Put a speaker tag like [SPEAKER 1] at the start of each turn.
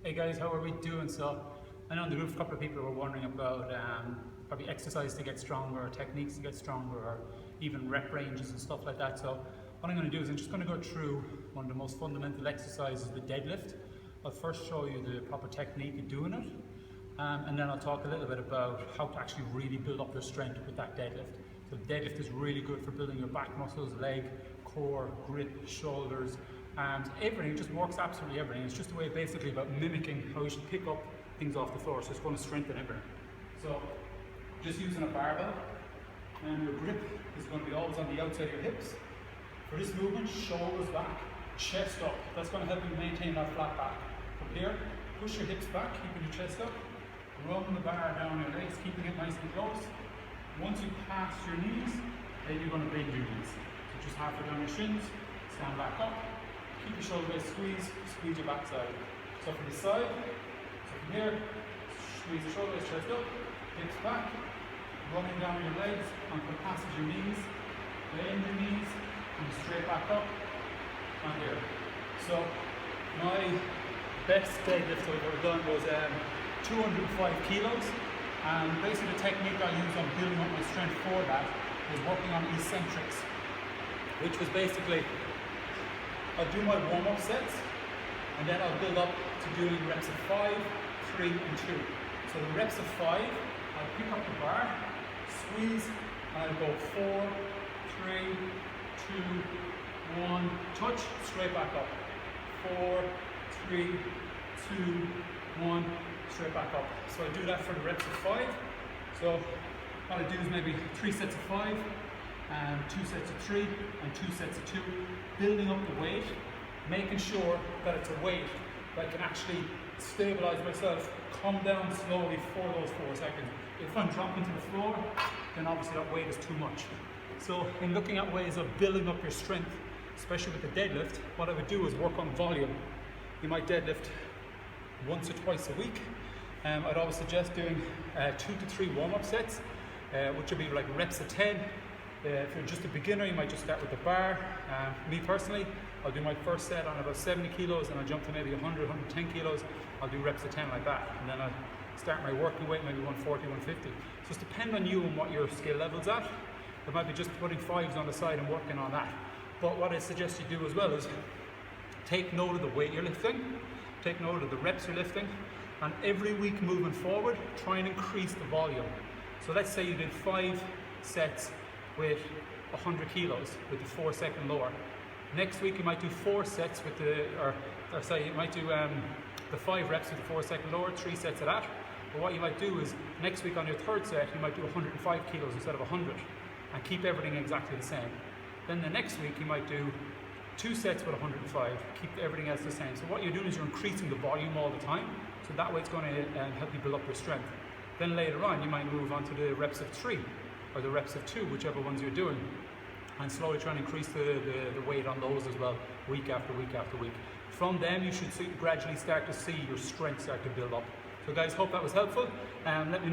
[SPEAKER 1] Hey guys, how are we doing? So I know in the group a couple of people were wondering about probably exercise to get stronger, or techniques to get stronger, or even rep ranges and stuff like that. So what I'm going to do is I'm just going to go through one of the most fundamental exercises, the deadlift. I'll first show you the proper technique of doing it, and then I'll talk a little bit about how to actually really build up your strength with that deadlift. So deadlift is really good for building your back muscles, leg, core, grip, shoulders, and everything. It just works absolutely everything. It's just a way basically about mimicking how you should pick up things off the floor. So it's going to strengthen everything. So just using a barbell, and your grip is going to be always on the outside of your hips. For this movement, shoulders back, chest up. That's going to help you maintain that flat back. From here, push your hips back, keeping your chest up. Run the bar down your legs, keeping it nice and close. Once you pass your knees, then you're going to bend your knees. So just halfway down your shins, stand back up. Keep your shoulder blades squeeze, squeeze your backside. So from the side, so from here, squeeze the shoulder blades, chest up, hips back, running down your legs until passes your knees, bend your knees, and straight back up, and here. So my best deadlift I've ever done was 205 kilos, and basically the technique I used on building up my strength for that was working on eccentrics, which was basically I'll do my warm-up sets, and then I'll build up to doing reps of 5, 3, and 2. So the reps of 5, I'll pick up the bar, squeeze, and I'll go 4, 3, 2, 1, touch, straight back up. 4, 3, 2, 1, straight back up. So I do that for the reps of 5. So what I do is maybe 3 sets of 5, 2 sets of 3, and 2 sets of 2, building up the weight, making sure that it's a weight that I can actually stabilize myself, come down slowly for those 4 seconds. If I'm dropping to the floor, then obviously that weight is too much. So in looking at ways of building up your strength, especially with the deadlift, what I would do is work on volume. You might deadlift once or twice a week. I'd always suggest doing 2 to 3 warm-up sets, which would be like reps of 10. If you're just a beginner, you might just start with the bar. Me personally, I'll do my first set on about 70 kilos, and I'll jump to maybe 100, 110 kilos. I'll do reps of 10 like that, and then I'll start my working weight, maybe 140, 150. So it's depend on you and what your skill level's at. It might be just putting 5s on the side and working on that. But what I suggest you do as well is take note of the weight you're lifting, take note of the reps you're lifting, and every week moving forward, try and increase the volume. So let's say you did 5 sets with 100 kilos with the 4-second lower. Next week you might do 4 sets with the, you might do the 5 reps with the 4-second lower, 3 sets of that. But what you might do is next week on your 3rd set you might do 105 kilos instead of 100, and keep everything exactly the same. Then the next week you might do 2 sets with 105, keep everything else the same. So what you're doing is you're increasing the volume all the time, so that way it's going to help you build up your strength. Then later on you might move on to the reps of 3 or the reps of 2, whichever ones you're doing, and slowly try and increase the weight on those as well, week after week after week. From them you should gradually start to see your strength start to build up. So guys, hope that was helpful, let me know